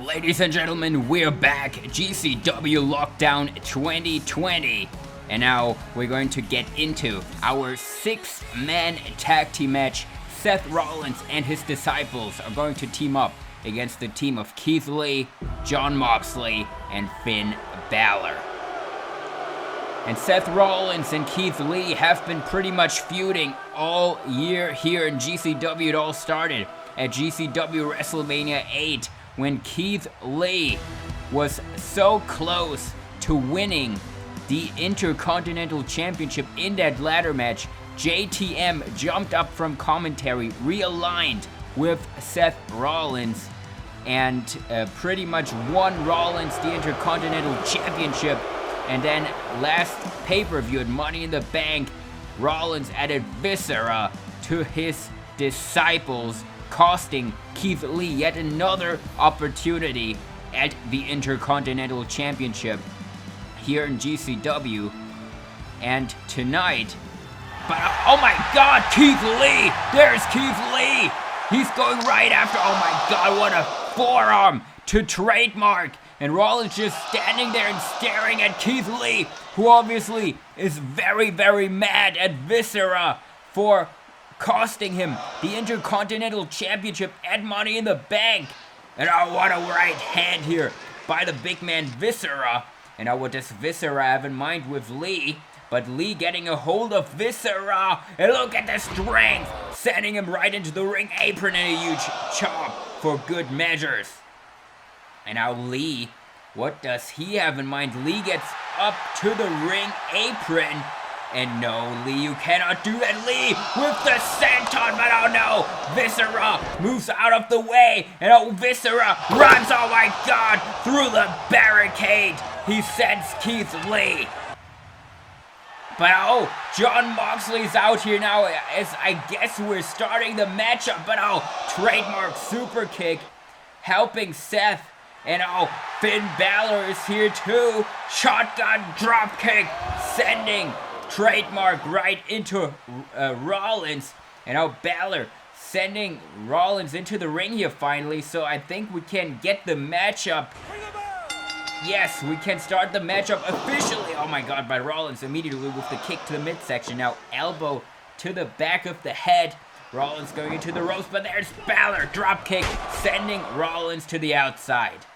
Ladies and gentlemen, we're back. GCW LockDown 2020. And now we're going to get into our 6-man tag team match. Seth Rollins and his disciples are going to team up against the team of Keith Lee, Jon Moxley, and Finn Balor. And Seth Rollins and Keith Lee have been pretty much feuding all year here in GCW. It all started at GCW WrestleMania 8 when Keith Lee was so close to winning the Intercontinental Championship in that ladder match. JTM jumped up from commentary, realigned with Seth Rollins, and pretty much won Rollins the Intercontinental Championship. And then last pay-per-view at Money in the Bank, Rollins added Viscera to his disciples, costing Keith Lee yet another opportunity at the Intercontinental Championship here in GCW. And tonight, but oh my god, Keith Lee! There's Keith Lee! He's going right after, oh my god, what a forearm to trademark! And Rollins just standing there and staring at Keith Lee, who obviously is very, very mad at Viscera for costing him the Intercontinental Championship at Money in the Bank. And oh, what a right hand here by the big man Viscera. And now what does Viscera have in mind with Lee? But Lee getting a hold of Viscera. And look at the strength, sending him right into the ring apron and a huge chop for good measures. And now Lee, what does he have in mind? Lee gets up to the ring apron. And no, Lee, you cannot do that. Lee with the senton, but oh no, Viscera moves out of the way. And oh, Viscera runs, oh my god, through the barricade. He sends Keith Lee. But oh, Jon Moxley's out here now, as I guess we're starting the matchup. But oh, trademark super kick helping Seth. And oh, Finn Balor is here too. Shotgun drop kick sending trademark right into Rollins. And oh, Balor sending Rollins into the ring here finally. So I think we can get the matchup. Yes, we can start the matchup officially. Oh my god, by Rollins immediately with the kick to the midsection. Now elbow to the back of the head. Rollins going into the ropes, but there's Balor. Drop kick sending Rollins to the outside.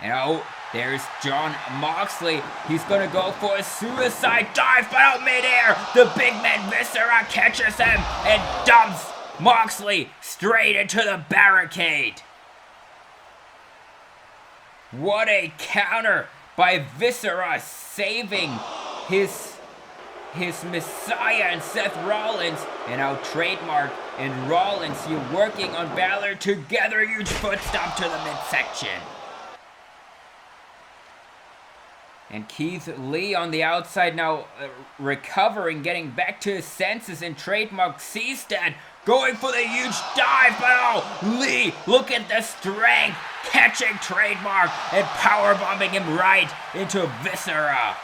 And oh, there's Jon Moxley. He's gonna go for a suicide dive, but out midair, the big man Viscera catches him and dumps Moxley straight into the barricade. What a counter by Viscera, saving his Messiah and Seth Rollins. And now trademark and Rollins, you working on Balor together, huge foot stomp to the midsection. And Keith Lee on the outside now recovering, getting back to his senses, and trademark sees that, going for the huge dive, but oh, Lee, look at the strength, catching trademark and powerbombing him right into Viscera.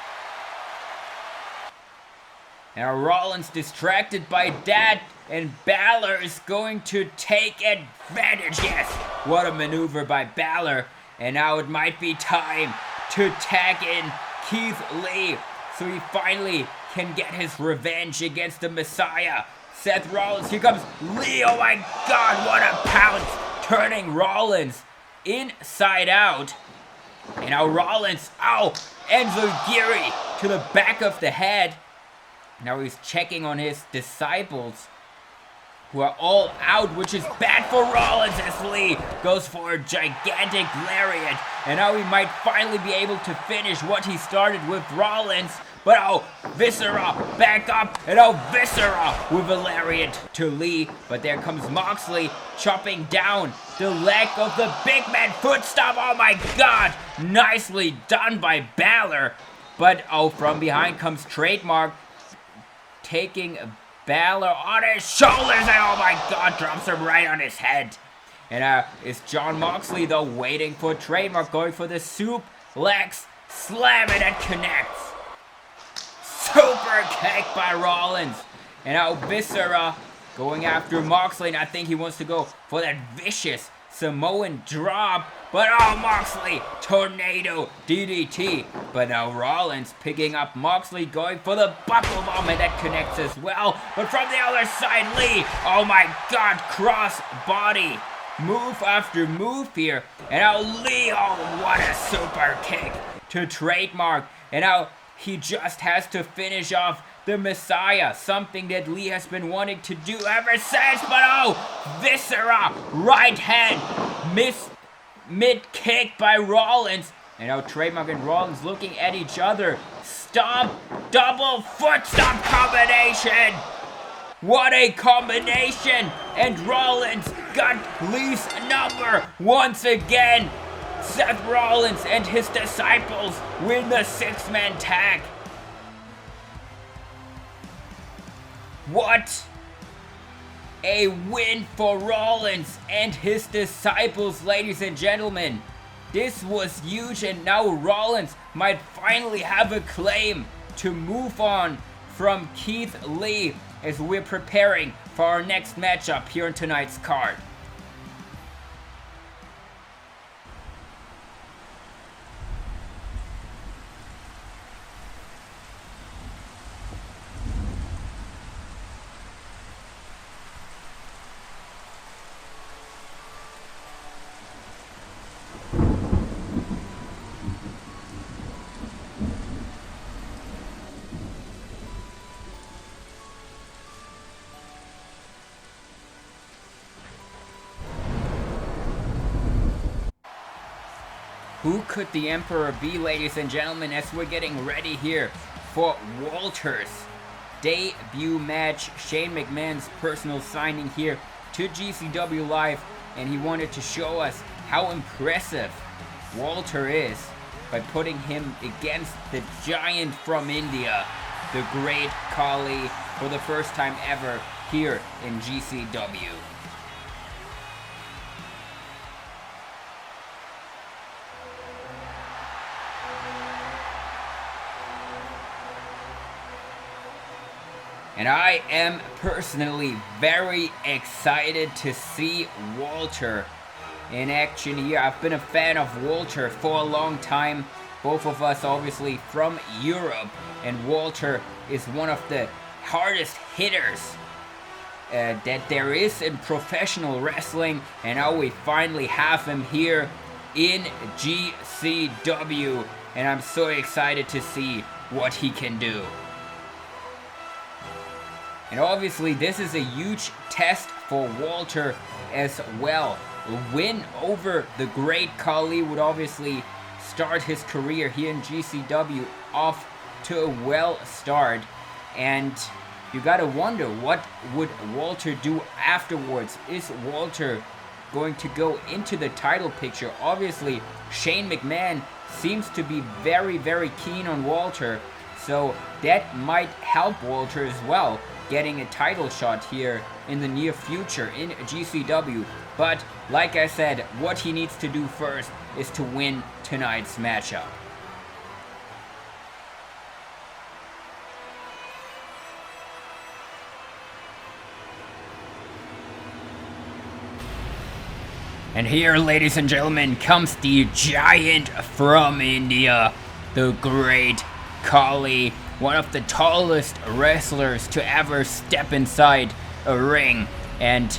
Now Rollins distracted by that, and Balor is going to take advantage. Yes, what a maneuver by Balor. And now it might be time to tag in Keith Lee so he finally can get his revenge against the Messiah. Seth Rollins, here comes Lee, oh my god, what a pounce, turning Rollins inside out. And now Rollins, oh, Enziguri to the back of the head. Now he's checking on his disciples, who are all out, which is bad for Rollins as Lee goes for a gigantic lariat. And now he might finally be able to finish what he started with Rollins. But oh, Viscera back up, and oh, Viscera with a lariat to Lee. But there comes Moxley chopping down the leg of the big man. Foot stomp, oh my god, nicely done by Balor. But oh, from behind comes trademark, taking Balor on his shoulders, and oh my god, drops him right on his head. And it's Jon Moxley though, waiting for trademark, going for the suplex slam, and it connects. Super kick by Rollins. And now Viscera going after Moxley, and I think he wants to go for that vicious Samoan drop, but oh, Moxley, tornado DDT. But now Rollins picking up Moxley, going for the buckle bomb, and that connects as well. But from the other side, Lee, oh my god, cross body. Move after move here. And now Lee, oh, what a super kick to trademark. And now he just has to finish off the Messiah, something that Lee has been wanting to do ever since. But oh, Viscera, right hand, mid-kick by Rollins. And now Trademark and Rollins looking at each other. Stomp, double foot stomp combination. What a combination. And Rollins got Lee's number once again. Seth Rollins and his disciples win the 6-man tag. What a win for Rollins and his disciples, ladies and gentlemen. This was huge, and now Rollins might finally have a claim to move on from Keith Lee as we're preparing for our next matchup here on tonight's card. Who could the Emperor be, ladies and gentlemen, as we're getting ready here for Walter's debut match. Shane McMahon's personal signing here to GCW Live, and he wanted to show us how impressive Walter is by putting him against the giant from India, the Great Khali, for the first time ever here in GCW. And I am personally very excited to see Walter in action here. I've been a fan of Walter for a long time. Both of us obviously from Europe. And Walter is one of the hardest hitters that there is in professional wrestling. And now we finally have him here in GCW. And I'm so excited to see what he can do. And obviously this is a huge test for Walter as well. A win over the Great Khali would obviously start his career here in GCW off to a well start. And you gotta wonder, what would Walter do afterwards? Is Walter going to go into the title picture? Obviously Shane McMahon seems to be very, very keen on Walter. So that might help Walter as well, getting a title shot here in the near future in GCW. But like I said, what he needs to do first is to win tonight's matchup. And here, ladies and gentlemen, comes the giant from India, the Great Khali, one of the tallest wrestlers to ever step inside a ring. And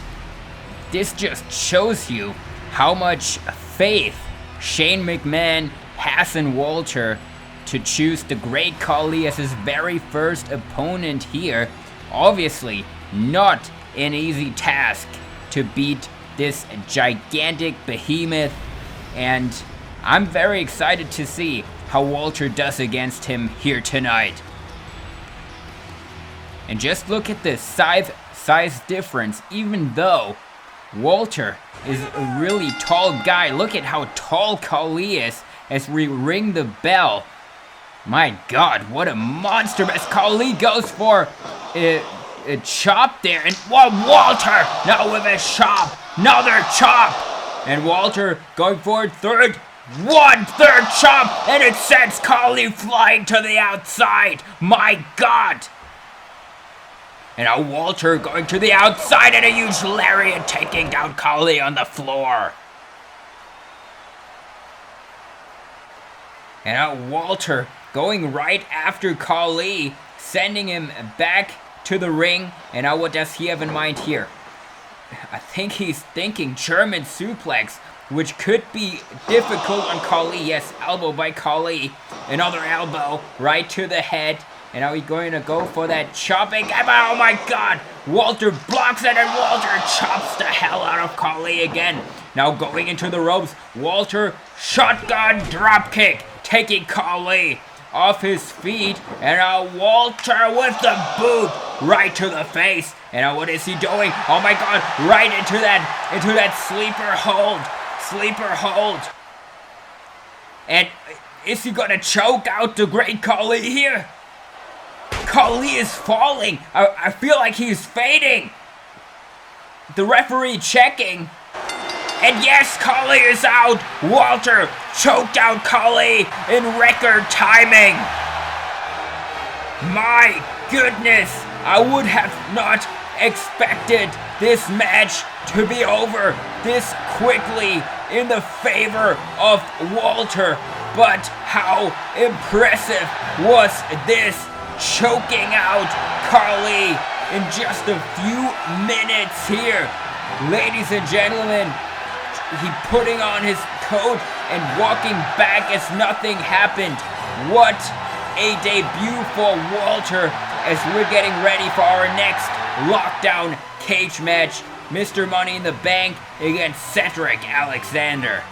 this just shows you how much faith Shane McMahon has in Walter to choose the Great Khali as his very first opponent here. Obviously not an easy task to beat this gigantic behemoth, and I'm very excited to see how Walter does against him here tonight. And just look at the size difference. Even though Walter is a really tall guy, look at how tall Khali is as we ring the bell. My God, what a monster. As Khali goes for a chop there, and Walter now with a chop, another chop, and Walter going for a third chop, and it sends Khali flying to the outside. My God. And now Walter going to the outside and a huge lariat taking down Khali on the floor. And now Walter going right after Khali, sending him back to the ring. And now what does he have in mind here? I think he's thinking German suplex, which could be difficult on Khali. Yes, elbow by Khali. Another elbow right to the head. And now he's going to go for that chopping. Oh my god! Walter blocks it and Walter chops the hell out of Khali again. Now going into the ropes. Walter shotgun dropkick, taking Khali off his feet. And now Walter with the boot right to the face. And now what is he doing? Oh my god, right into that sleeper hold. Sleeper hold. And is he gonna choke out the Great Khali here? Khali is falling. I feel like he's fading. The referee checking. And yes, Khali is out. Walter choked out Khali in record timing. My goodness, I would have not expected this match to be over this quickly in the favor of Walter. But how impressive was this? Choking out Khali in just a few minutes here. Ladies and gentlemen, he putting on his coat and walking back as nothing happened. What a debut for Walter as we're getting ready for our next lockdown cage match. Mr. Money in the Bank against Cedric Alexander.